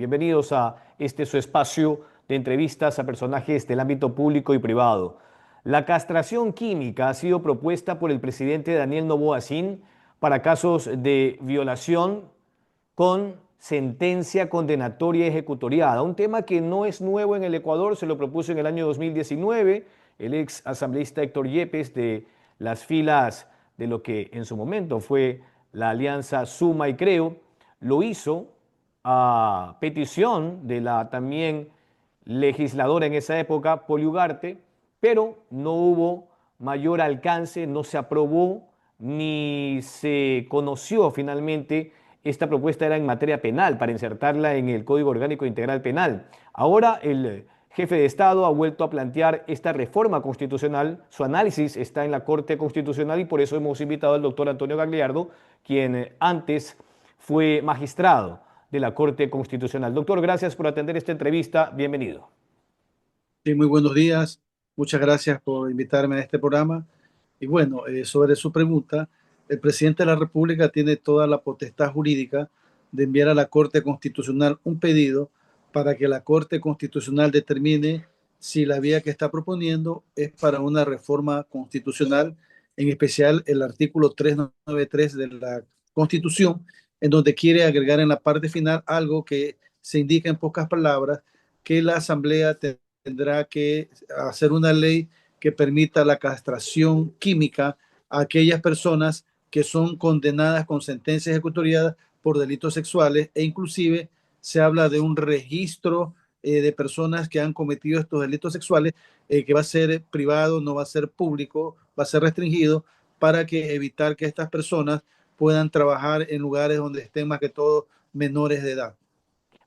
Bienvenidos a este su espacio de entrevistas a personajes del ámbito público y privado. La castración química ha sido propuesta por el presidente Daniel Noboa Sin para casos de violación con sentencia condenatoria ejecutoriada. Un tema que no es nuevo en el Ecuador, se lo propuso en el año 2019 el ex asambleísta Héctor Yepes de las filas de lo que en su momento fue la alianza Suma y Creo. Lo hizo a petición de la también legisladora en esa época, Poli Ugarte, pero no hubo mayor alcance, no se aprobó ni se conoció finalmente. Esta propuesta era en materia penal, para insertarla en el Código Orgánico Integral Penal. Ahora el jefe de Estado ha vuelto a plantear esta reforma constitucional. Su análisis está en la Corte Constitucional y por eso hemos invitado al doctor Antonio Gagliardo, quien antes fue magistrado de la Corte Constitucional. Doctor, gracias por atender esta entrevista. Bienvenido. Sí, muy buenos días. Muchas gracias por invitarme a este programa. Y bueno, sobre su pregunta, el presidente de la República tiene toda la potestad jurídica de enviar a la Corte Constitucional un pedido para que la Corte Constitucional determine si la vía que está proponiendo es para una reforma constitucional, en especial el artículo 393 de la Constitución, en donde quiere agregar en la parte final algo que se indica en pocas palabras, que la Asamblea tendrá que hacer una ley que permita la castración química a aquellas personas que son condenadas con sentencias ejecutoriadas por delitos sexuales, e inclusive se habla de un registro de personas que han cometido estos delitos sexuales, que va a ser privado, no va a ser público, va a ser restringido, para que evitar que estas personas puedan trabajar en lugares donde estén más que todo menores de edad.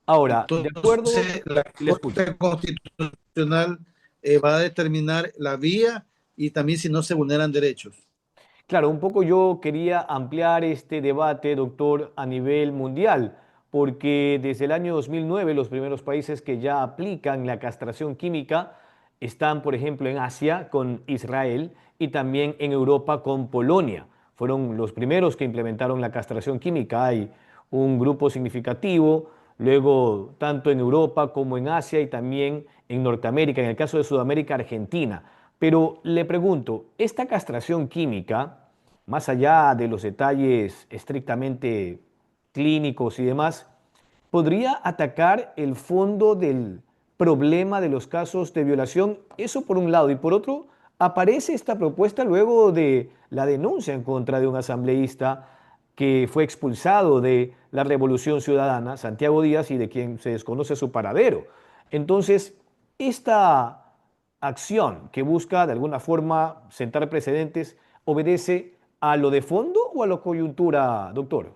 Ahora, de acuerdo, Entonces, la le escucho. Corte Constitucional va a determinar la vía y también si no se vulneran derechos. Claro, un poco yo quería ampliar este debate, doctor, a nivel mundial, porque desde el año 2009 los primeros países que ya aplican la castración química están, por ejemplo, en Asia con Israel y también en Europa con Polonia. Fueron los primeros que implementaron la castración química. Hay un grupo significativo, luego tanto en Europa como en Asia y también en Norteamérica, en el caso de Sudamérica, Argentina. Pero le pregunto, ¿esta castración química, más allá de los detalles estrictamente clínicos y demás, podría atacar el fondo del problema de los casos de violación? Eso por un lado. Y por otro, aparece esta propuesta luego de la denuncia en contra de un asambleísta que fue expulsado de la Revolución Ciudadana, Santiago Díaz, y de quien se desconoce su paradero. Entonces, esta acción que busca de alguna forma sentar precedentes, ¿obedece a lo de fondo o a la coyuntura, doctor?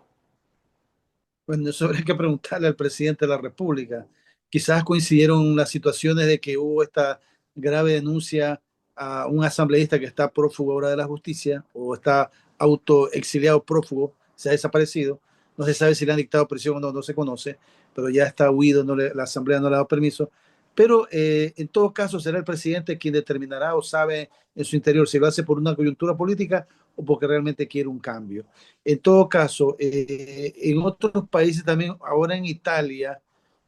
Bueno, eso habría que preguntarle al presidente de la República. Quizás coincidieron las situaciones de que hubo esta grave denuncia a un asambleísta que está prófugo ahora de la justicia o está autoexiliado prófugo, se ha desaparecido. No se sabe si le han dictado prisión o no, no se conoce, pero ya está huido, la asamblea no le ha dado permiso. Pero en todo caso será el presidente quien determinará o sabe en su interior si lo hace por una coyuntura política o porque realmente quiere un cambio. En todo caso, en otros países también, ahora en Italia,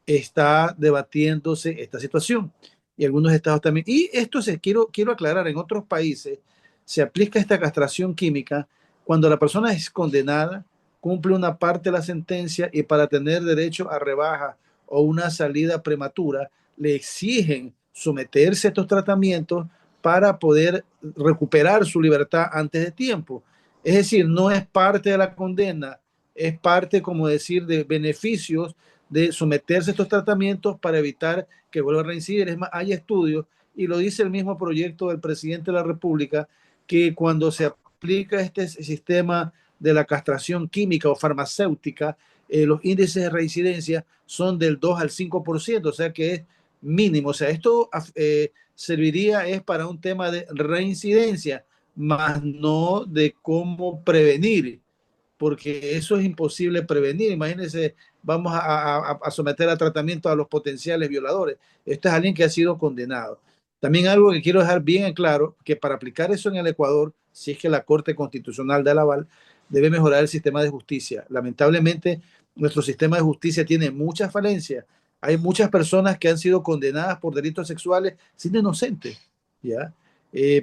está debatiéndose esta situación y algunos estados también. Y esto quiero aclarar, en otros países se aplica esta castración química cuando la persona es condenada, cumple una parte de la sentencia y para tener derecho a rebaja o una salida prematura, le exigen someterse a estos tratamientos para poder recuperar su libertad antes de tiempo. Es decir, no es parte de la condena, es parte, como decir, de beneficios de someterse a estos tratamientos para evitar que vuelva a reincidir. Es más, hay estudios, y lo dice el mismo proyecto del presidente de la República, que cuando se aplica este sistema de la castración química o farmacéutica, los índices de reincidencia son del 2 al 5%, o sea que es mínimo. O sea, esto serviría es para un tema de reincidencia, más no de cómo prevenir, porque eso es imposible prevenir. Imagínense, vamos a someter a tratamiento a los potenciales violadores. Este es alguien que ha sido condenado. También algo que quiero dejar bien en claro, que para aplicar eso en el Ecuador, si es que la Corte Constitucional da el aval, debe mejorar el sistema de justicia. Lamentablemente, nuestro sistema de justicia tiene muchas falencias. Hay muchas personas que han sido condenadas por delitos sexuales siendo inocentes, ¿ya?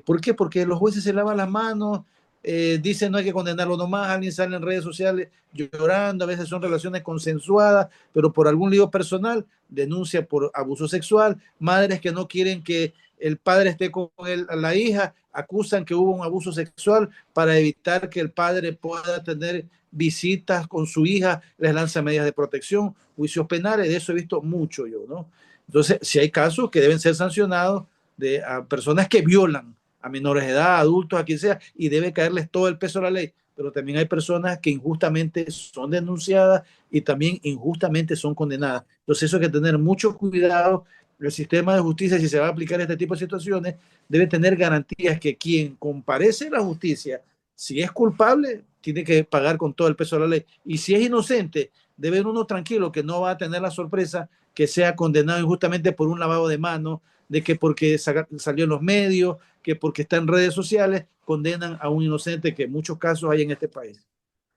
¿Por qué? Porque los jueces se lavan las manos, dicen no hay que condenarlo nomás, alguien sale en redes sociales llorando, a veces son relaciones consensuadas, pero por algún lío personal denuncia por abuso sexual, madres que no quieren que el padre esté con la hija, acusan que hubo un abuso sexual para evitar que el padre pueda tener visitas con su hija, les lanza medidas de protección, juicios penales, de eso he visto mucho yo, ¿no? Entonces, si hay casos que deben ser sancionados de a personas que violan a menores de edad, adultos, a quien sea, y debe caerles todo el peso de la ley, pero también hay personas que injustamente son denunciadas y también injustamente son condenadas. Entonces, eso hay que tener mucho cuidado. El sistema de justicia, si se va a aplicar este tipo de situaciones, debe tener garantías que quien comparece a la justicia, si es culpable, tiene que pagar con todo el peso de la ley. Y si es inocente, debe ir uno tranquilo que no va a tener la sorpresa que sea condenado injustamente por un lavado de manos, de que porque salió en los medios, que porque está en redes sociales, condenan a un inocente, que en muchos casos hay en este país.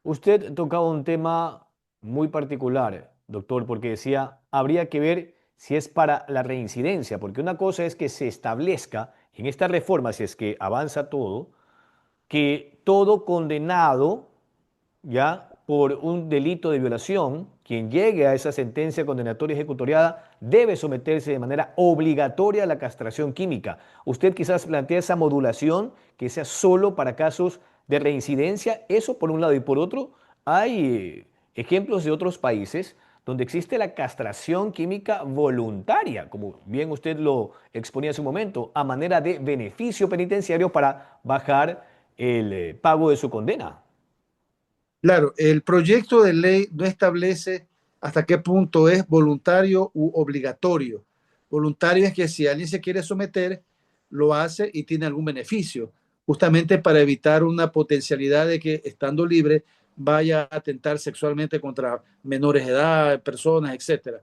Usted tocaba un tema muy particular, doctor, porque decía, habría que ver si es para la reincidencia, porque una cosa es que se establezca en esta reforma, si es que avanza todo, que todo condenado ya por un delito de violación, quien llegue a esa sentencia condenatoria ejecutoriada debe someterse de manera obligatoria a la castración química. Usted quizás plantea esa modulación que sea solo para casos de reincidencia, eso por un lado, y por otro, hay ejemplos de otros países donde existe la castración química voluntaria, como bien usted lo exponía hace un momento, a manera de beneficio penitenciario para bajar el pago de su condena. Claro, el proyecto de ley no establece hasta qué punto es voluntario u obligatorio. Voluntario es que si alguien se quiere someter, lo hace y tiene algún beneficio, justamente para evitar una potencialidad de que estando libre vaya a atentar sexualmente contra menores de edad, personas, etcétera.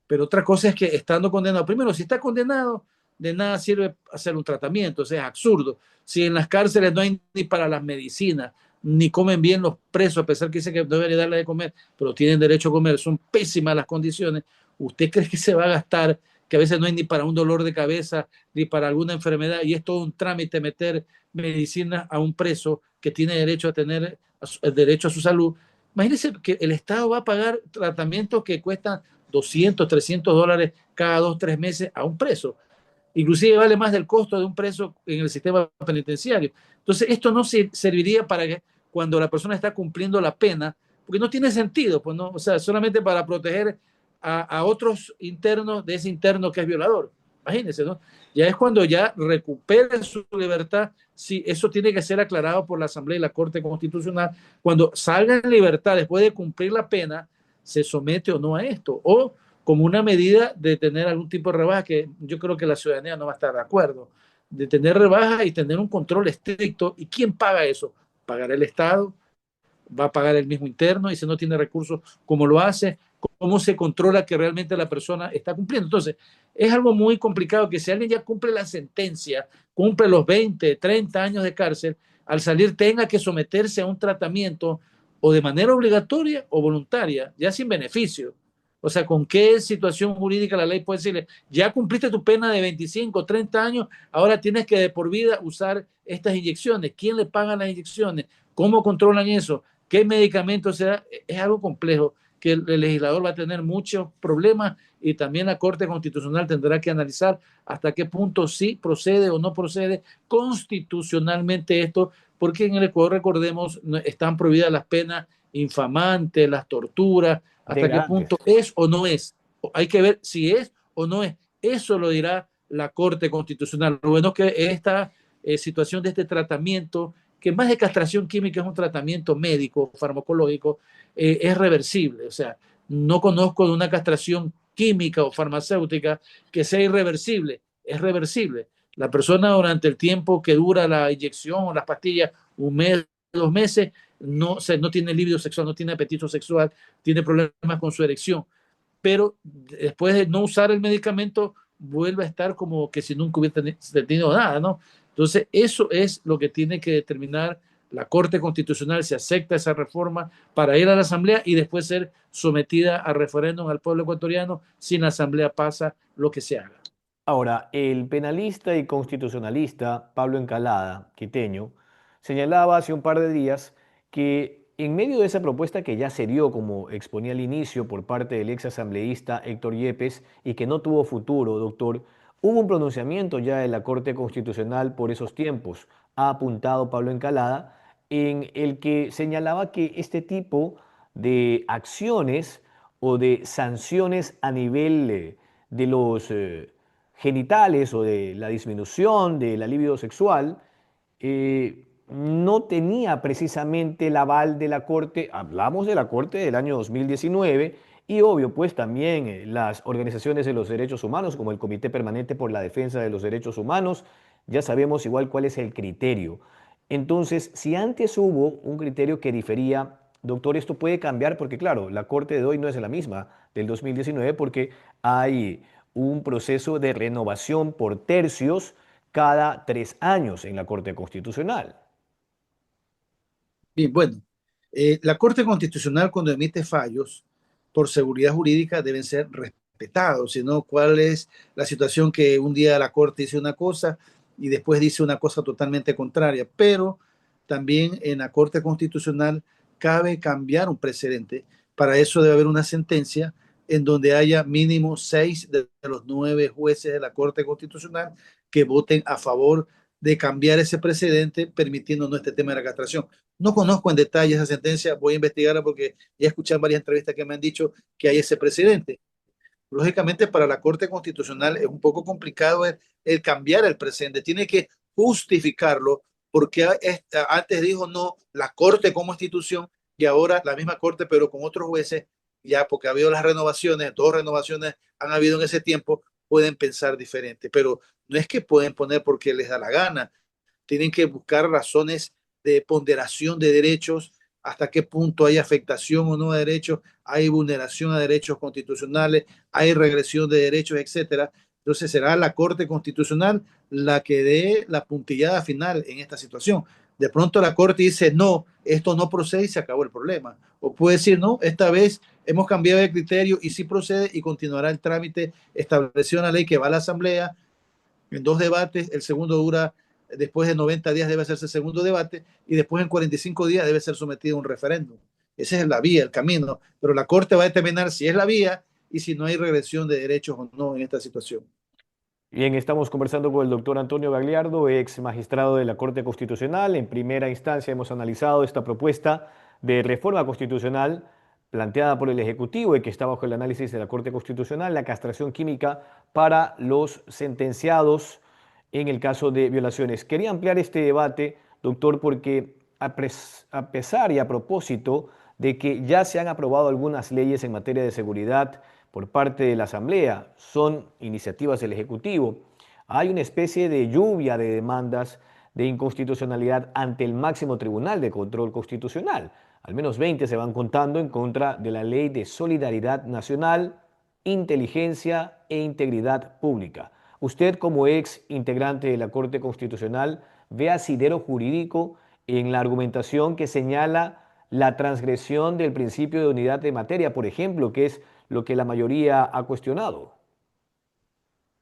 Pero otra cosa es que estando condenado, primero, si está condenado, de nada sirve hacer un tratamiento, o sea, es absurdo. Si en las cárceles no hay ni para las medicinas, ni comen bien los presos, a pesar que dice que no debería darle de comer, pero tienen derecho a comer, son pésimas las condiciones. ¿Usted cree que se va a gastar, que a veces no hay ni para un dolor de cabeza, ni para alguna enfermedad, y es todo un trámite meter medicina a un preso que tiene derecho a tener derecho a su salud? Imagínense que el Estado va a pagar tratamientos que cuestan 200, $300 cada 2, 3 meses a un preso. Inclusive vale más del costo de un preso en el sistema penitenciario. Entonces, esto no serviría para que cuando la persona está cumpliendo la pena, porque no tiene sentido, pues no, o sea, solamente para proteger a otros internos de ese interno que es violador. Imagínense, ¿no? Ya es cuando ya recupere su libertad, sí, eso tiene que ser aclarado por la Asamblea y la Corte Constitucional. Cuando salga en libertad después de cumplir la pena, se somete o no a esto, o como una medida de tener algún tipo de rebaja, que yo creo que la ciudadanía no va a estar de acuerdo, de tener rebaja y tener un control estricto. ¿Y quién paga eso? ¿Pagará el Estado? ¿Va a pagar el mismo interno? Y si no tiene recursos, ¿cómo lo hace? ¿Cómo se controla que realmente la persona está cumpliendo? Entonces, es algo muy complicado que si alguien ya cumple la sentencia, cumple los 20, 30 años de cárcel, al salir tenga que someterse a un tratamiento o de manera obligatoria o voluntaria, ya sin beneficio. O sea, ¿con qué situación jurídica la ley puede decirle, ya cumpliste tu pena de 25, 30 años, ahora tienes que de por vida usar estas inyecciones? ¿Quién le paga las inyecciones? ¿Cómo controlan eso? ¿Qué medicamentos se da? Es algo complejo que el legislador va a tener muchos problemas y también la Corte Constitucional tendrá que analizar hasta qué punto sí procede o no procede constitucionalmente esto, porque en el Ecuador, recordemos, están prohibidas las penas infamantes, las torturas, hasta qué Degradantes. punto es o no es. Hay que ver si es o no es. Eso lo dirá la Corte Constitucional. Lo bueno es que esta situación de este tratamiento, que más de castración química es un tratamiento médico, farmacológico, es reversible. O sea, no conozco de una castración química o farmacéutica que sea irreversible. Es reversible. La persona durante el tiempo que dura la inyección o las pastillas, un mes, 2 meses, no, o sea, no tiene libido sexual, no tiene apetito sexual, tiene problemas con su erección. Pero después de no usar el medicamento, vuelve a estar como que si nunca hubiera tenido nada, ¿no? Entonces, eso es lo que tiene que determinar la Corte Constitucional se acepta esa reforma para ir a la Asamblea y después ser sometida a referéndum al pueblo ecuatoriano. Sin la Asamblea pasa lo que se haga. Ahora, el penalista y constitucionalista Pablo Encalada, quiteño, señalaba hace un par de días que en medio de esa propuesta que ya se dio, como exponía al inicio, por parte del ex asambleísta Héctor Yepes y que no tuvo futuro, doctor, hubo un pronunciamiento ya de la Corte Constitucional por esos tiempos, ha apuntado Pablo Encalada, en el que señalaba que este tipo de acciones o de sanciones a nivel de los genitales o de la disminución de la libido sexual, no tenía precisamente el aval de la Corte. Hablamos de la Corte del año 2019 y obvio, pues también las organizaciones de los derechos humanos, como el Comité Permanente por la Defensa de los Derechos Humanos, ya sabemos igual cuál es el criterio. Entonces, si antes hubo un criterio que difería, doctor, esto puede cambiar porque, claro, la Corte de hoy no es la misma del 2019 porque hay un proceso de renovación por tercios cada 3 años en la Corte Constitucional. Bien, bueno, la Corte Constitucional cuando emite fallos por seguridad jurídica deben ser respetados, sino cuál es la situación que un día la Corte dice una cosa y después dice una cosa totalmente contraria. Pero también en la Corte Constitucional cabe cambiar un precedente. Para eso debe haber una sentencia en donde haya mínimo 6 de los 9 jueces de la Corte Constitucional que voten a favor de cambiar ese precedente, permitiéndonos este tema de la castración. No conozco en detalle esa sentencia, voy a investigarla porque ya he escuchado en varias entrevistas que me han dicho que hay ese precedente. Lógicamente, para la Corte Constitucional es un poco complicado el cambiar el precedente. Tiene que justificarlo porque antes dijo no la Corte como institución y ahora la misma Corte, pero con otros jueces, ya porque ha habido las renovaciones, 2 renovaciones han habido en ese tiempo, pueden pensar diferente. Pero no es que pueden poner porque les da la gana, tienen que buscar razones de ponderación de derechos, hasta qué punto hay afectación o no de derechos, hay vulneración a derechos constitucionales, hay regresión de derechos, etcétera. Entonces será la Corte Constitucional la que dé la puntillada final en esta situación. De pronto la Corte dice, no, esto no procede y se acabó el problema. O puede decir, no, esta vez hemos cambiado de criterio y sí procede y continuará el trámite establecido en la ley que va a la Asamblea en 2 debates, el segundo dura, después de 90 días debe hacerse el segundo debate y después en 45 días debe ser sometido a un referéndum. Esa es la vía, el camino, pero la Corte va a determinar si es la vía y si no hay regresión de derechos o no en esta situación. Bien, estamos conversando con el doctor Antonio Gagliardo, ex magistrado de la Corte Constitucional. En primera instancia hemos analizado esta propuesta de reforma constitucional planteada por el Ejecutivo y que está bajo el análisis de la Corte Constitucional, la castración química para los sentenciados en el caso de violaciones. Quería ampliar este debate, doctor, porque a pesar y a propósito de que ya se han aprobado algunas leyes en materia de seguridad, por parte de la Asamblea, son iniciativas del Ejecutivo. Hay una especie de lluvia de demandas de inconstitucionalidad ante el máximo tribunal de control constitucional. Al menos 20 se van contando en contra de la Ley de Solidaridad Nacional, Inteligencia e Integridad Pública. Usted, como ex integrante de la Corte Constitucional, ve asidero jurídico en la argumentación que señala la transgresión del principio de unidad de materia, por ejemplo, que es lo que la mayoría ha cuestionado.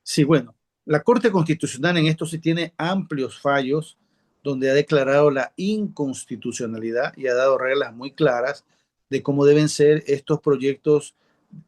Sí, bueno, la Corte Constitucional en esto sí tiene amplios fallos donde ha declarado la inconstitucionalidad y ha dado reglas muy claras de cómo deben ser estos proyectos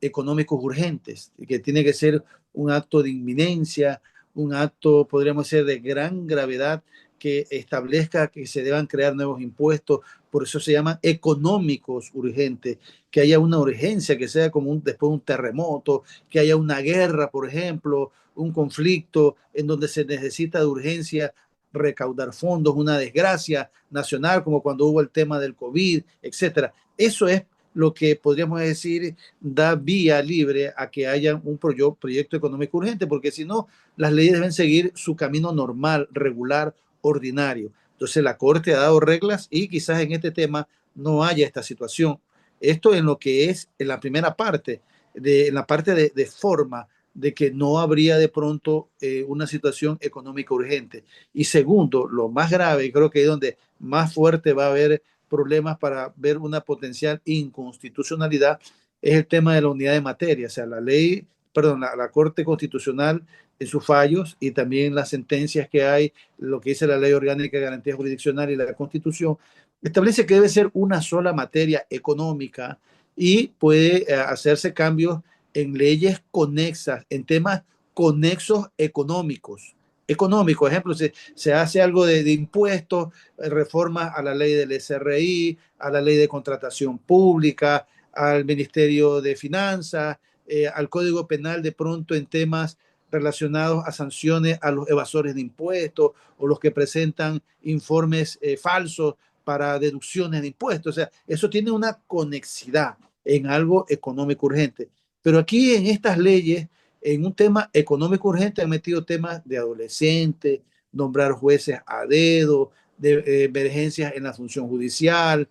económicos urgentes, y que tiene que ser un acto de inminencia, un acto, podríamos decir, de gran gravedad que establezca que se deban crear nuevos impuestos, por eso se llaman económicos urgentes, que haya una urgencia, que sea como después un terremoto, que haya una guerra, por ejemplo, un conflicto en donde se necesita de urgencia recaudar fondos, una desgracia nacional, como cuando hubo el tema del COVID, etcétera. Eso es lo que podríamos decir da vía libre a que haya un proyecto económico urgente, porque si no, las leyes deben seguir su camino normal, regular, ordinario. Entonces la Corte ha dado reglas y quizás en este tema no haya esta situación. Esto en lo que es en la primera parte, en la parte de forma de que no habría de pronto una situación económica urgente. Y segundo, lo más grave, y creo que es donde más fuerte va a haber problemas para ver una potencial inconstitucionalidad, es el tema de la unidad de materia. O sea, la ley, perdón, la Corte Constitucional en sus fallos y también las sentencias que hay, lo que dice la Ley Orgánica de Garantía Jurisdiccional y la Constitución, establece que debe ser una sola materia económica y puede hacerse cambios en leyes conexas, en temas conexos económicos. Económico, ejemplo, se hace algo de impuestos, reformas a la ley del SRI, a la ley de contratación pública, al Ministerio de Finanzas, al Código Penal de pronto en temas relacionados a sanciones a los evasores de impuestos o los que presentan informes falsos para deducciones de impuestos. O sea, eso tiene una conexidad en algo económico urgente. Pero aquí en estas leyes, en un tema económico urgente, han metido temas de adolescentes, nombrar jueces a dedo, de emergencias en la función judicial,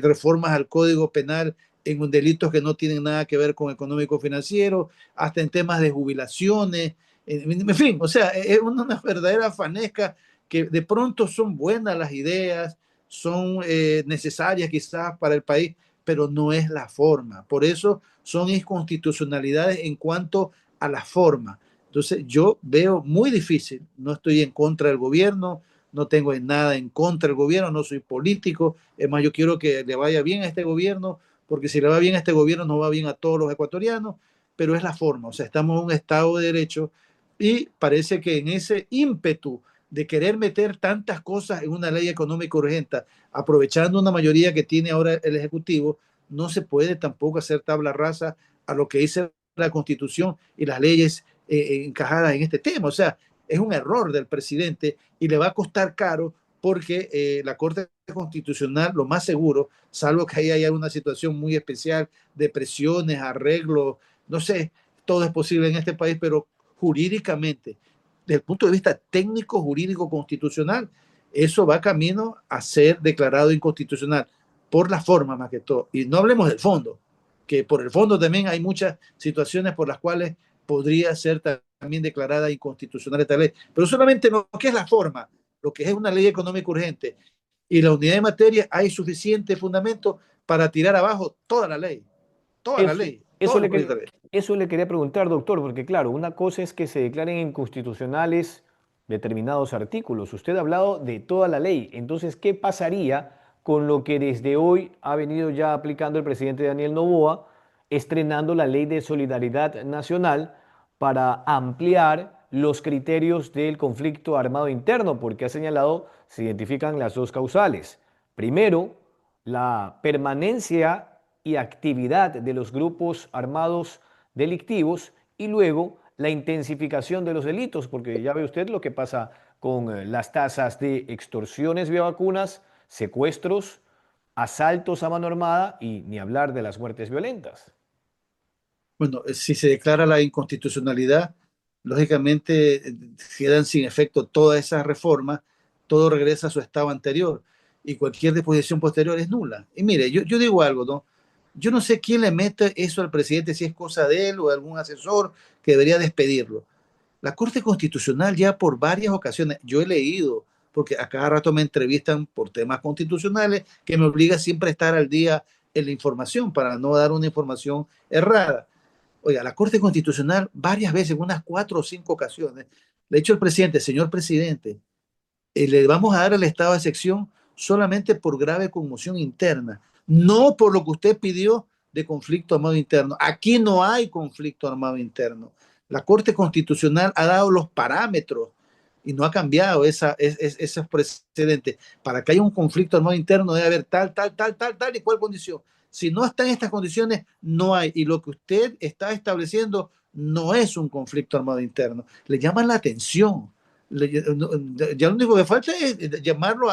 reformas al Código Penal en delitos que no tienen nada que ver con económico financiero, hasta en temas de jubilaciones, en fin, o sea, es una verdadera fanesca que de pronto son buenas las ideas, son necesarias quizás para el país, pero no es la forma. Por eso son inconstitucionalidades en cuanto a la forma. Entonces yo veo muy difícil, no estoy en contra del gobierno, no tengo nada en contra del gobierno, no soy político, es más, yo quiero que le vaya bien a este gobierno, porque si le va bien a este gobierno, nos va bien a todos los ecuatorianos, pero es la forma, o sea, estamos en un Estado de Derecho y parece que en ese ímpetu de querer meter tantas cosas en una ley económica urgente, aprovechando una mayoría que tiene ahora el Ejecutivo, no se puede tampoco hacer tabla rasa a lo que dice la Constitución y las leyes encajadas en este tema. O sea, es un error del presidente y le va a costar caro porque la Corte Constitucional, lo más seguro, salvo que ahí haya una situación muy especial de presiones, arreglos, no sé, todo es posible en este país, pero jurídicamente, desde el punto de vista técnico, jurídico, constitucional, eso va camino a ser declarado inconstitucional por la forma más que todo. Y no hablemos del fondo, que por el fondo también hay muchas situaciones por las cuales podría ser también declarada inconstitucional esta ley. Pero solamente lo que es la forma, lo que es una ley económica urgente y la unidad de materia, hay suficiente fundamento para tirar abajo toda la ley, toda la Eso, ley, eso todos le, los proyectos de ley. eso le quería preguntar, doctor, porque claro, una cosa es que se declaren inconstitucionales determinados artículos. Usted ha hablado de toda la ley. Entonces, ¿qué pasaría con lo que desde hoy ha venido ya aplicando el presidente Daniel Noboa, estrenando la ley de solidaridad nacional para ampliar los criterios del conflicto armado interno? Porque ha señalado, se identifican las dos causales. Primero, la permanencia y actividad de los grupos armados delictivos y luego la intensificación de los delitos, porque ya ve usted lo que pasa con las tasas de extorsiones vía vacunas, secuestros, asaltos a mano armada y ni hablar de las muertes violentas. Bueno, si se declara la inconstitucionalidad, lógicamente quedan sin efecto todas esas reformas, todo regresa a su estado anterior y cualquier disposición posterior es nula. Y mire, yo digo algo, ¿no? Yo no sé quién le mete eso al presidente, si es cosa de él o de algún asesor que debería despedirlo. La Corte Constitucional ya por varias ocasiones, yo he leído, porque a cada rato me entrevistan por temas constitucionales, que me obliga siempre a estar al día en la información para no dar una información errada. Oiga, la Corte Constitucional varias veces, unas 4 o 5 ocasiones, le ha dicho al presidente, señor presidente, le vamos a dar el estado de excepción solamente por grave conmoción interna, no por lo que usted pidió de conflicto armado interno. Aquí no hay conflicto armado interno. La Corte Constitucional ha dado los parámetros y no ha cambiado esos precedentes. Para que haya un conflicto armado interno debe haber tal y cual condición. Si no está en estas condiciones, no hay. Y lo que usted está estableciendo no es un conflicto armado interno. Le llaman la atención. Ya lo único que falta es llamarlo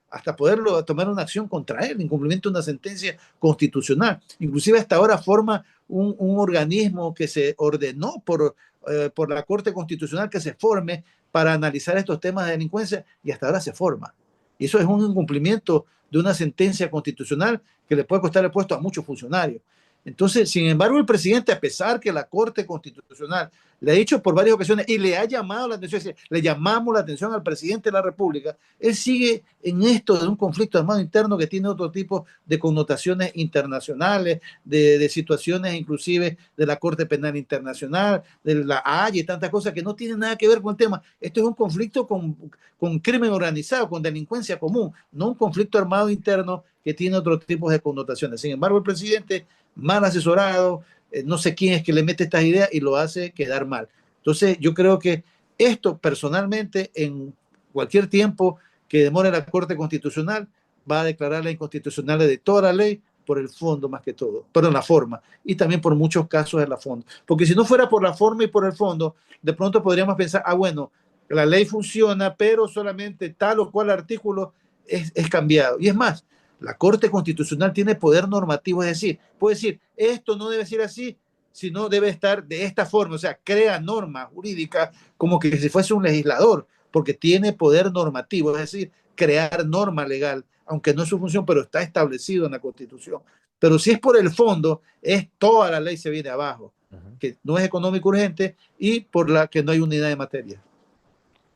hasta poderlo tomar una acción contra él, incumplimiento de una sentencia constitucional. Inclusive hasta ahora forma un organismo que se ordenó por la Corte Constitucional que se forme para analizar estos temas de delincuencia y hasta ahora se forma. Y eso es un incumplimiento de una sentencia constitucional que le puede costar el puesto a muchos funcionarios. Entonces, sin embargo, el presidente, a pesar que la Corte Constitucional le ha dicho por varias ocasiones y le ha llamado la atención, le llamamos la atención al presidente de la República, él sigue en esto de un conflicto armado interno que tiene otro tipo de connotaciones internacionales, de situaciones inclusive de la Corte Penal Internacional, de la Haya y tantas cosas que no tienen nada que ver con el tema. Esto es un conflicto con crimen organizado, con delincuencia común, no un conflicto armado interno que tiene otro tipo de connotaciones. Sin embargo, el presidente, mal asesorado, no sé quién es que le mete estas ideas y lo hace quedar mal. Entonces, yo creo que esto personalmente, en cualquier tiempo que demore la Corte Constitucional, va a declarar la inconstitucional de toda la ley por el fondo más que todo, perdón, la forma, y también por muchos casos de la fondo. Porque si no fuera por la forma y por el fondo, de pronto podríamos pensar, bueno, la ley funciona, pero solamente tal o cual artículo es cambiado. Y es más, la Corte Constitucional tiene poder normativo, es decir, puede decir, esto no debe ser así, sino debe estar de esta forma, o sea, crea normas jurídicas como que si fuese un legislador, porque tiene poder normativo, es decir, crear norma legal, aunque no es su función, pero está establecido en la Constitución. Pero si es por el fondo, es toda la ley se viene abajo, que no es económico urgente y por la que no hay unidad de materia.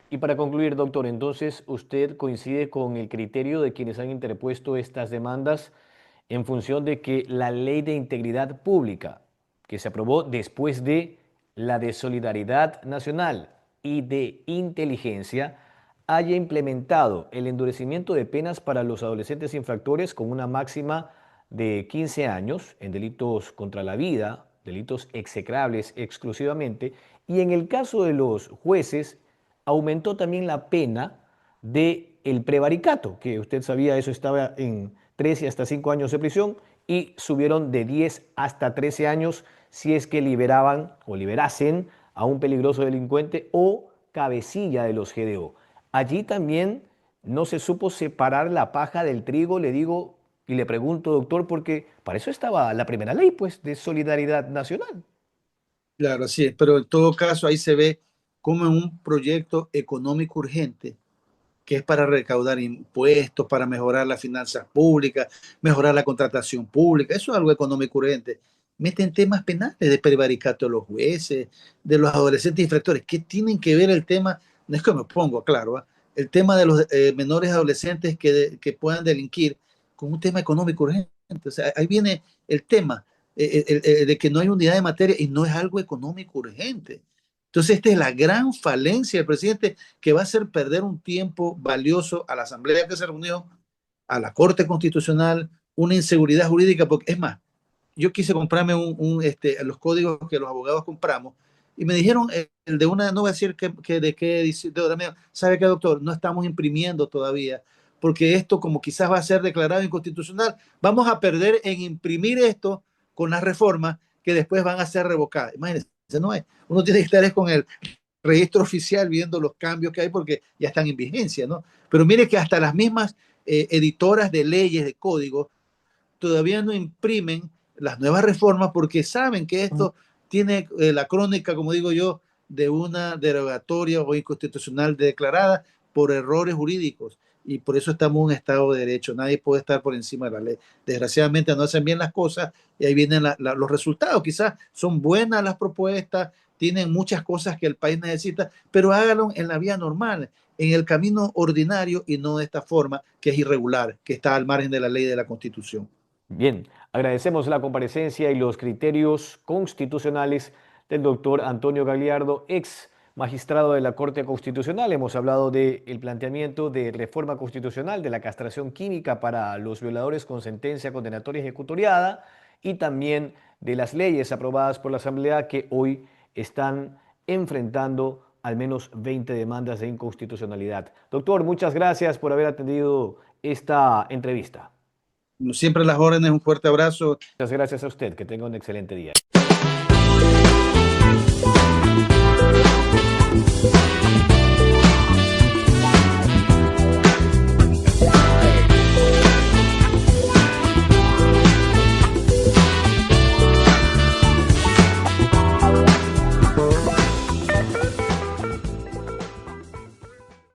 Y para concluir, doctor, entonces usted coincide con el criterio de quienes han interpuesto estas demandas en función de que la ley de integridad pública, que se aprobó después de la de solidaridad nacional y de inteligencia, haya implementado el endurecimiento de penas para los adolescentes infractores con una máxima de 15 años en delitos contra la vida, delitos execrables exclusivamente, y en el caso de los jueces, aumentó también la pena de el prevaricato, que usted sabía, eso estaba en 13 hasta 5 años de prisión, y subieron de 10 hasta 13 años si es que liberaban o liberasen a un peligroso delincuente o cabecilla de los GDO. Allí también no se supo separar la paja del trigo, le digo y le pregunto, doctor, porque para eso estaba la primera ley, pues, de solidaridad nacional. Claro, así es, pero en todo caso ahí se ve como en un proyecto económico urgente que es para recaudar impuestos, para mejorar las finanzas públicas, mejorar la contratación pública. Eso es algo económico urgente. Meten temas penales de prevaricato de los jueces, de los adolescentes infractores. ¿Qué tienen que ver el tema? No es que me pongo, claro, ¿eh? El tema de los menores adolescentes que puedan delinquir con un tema económico urgente. O sea, ahí viene el tema de que no hay unidad de materia y no es algo económico urgente. Entonces, esta es la gran falencia del presidente que va a hacer perder un tiempo valioso a la Asamblea que se reunió, a la Corte Constitucional, una inseguridad jurídica, porque es más, yo quise comprarme los códigos que los abogados compramos y me dijeron, el de una, no voy a decir de qué edición, ¿sabe qué, doctor? No estamos imprimiendo todavía, porque esto como quizás va a ser declarado inconstitucional, vamos a perder en imprimir esto con las reformas que después van a ser revocadas. Imagínense, no es. Uno tiene que estar con el registro oficial viendo los cambios que hay porque ya están en vigencia, ¿no? Pero mire que hasta las mismas editoras de leyes, de códigos, todavía no imprimen las nuevas reformas porque saben que esto tiene la crónica, como digo yo, de una derogatoria o inconstitucional declarada por errores jurídicos. Y por eso estamos en un Estado de Derecho. Nadie puede estar por encima de la ley. Desgraciadamente no hacen bien las cosas y ahí vienen los resultados. Quizás son buenas las propuestas, tienen muchas cosas que el país necesita, pero háganlo en la vía normal, en el camino ordinario y no de esta forma que es irregular, que está al margen de la ley y de la Constitución. Bien, agradecemos la comparecencia y los criterios constitucionales del doctor Antonio Gagliardo, ex magistrado de la Corte Constitucional. Hemos hablado del planteamiento de reforma constitucional de la castración química para los violadores con sentencia condenatoria ejecutoriada y también de las leyes aprobadas por la Asamblea que hoy están enfrentando al menos 20 demandas de inconstitucionalidad. Doctor, muchas gracias por haber atendido esta entrevista. Siempre las órdenes, un fuerte abrazo. Muchas gracias a usted. Que tenga un excelente día.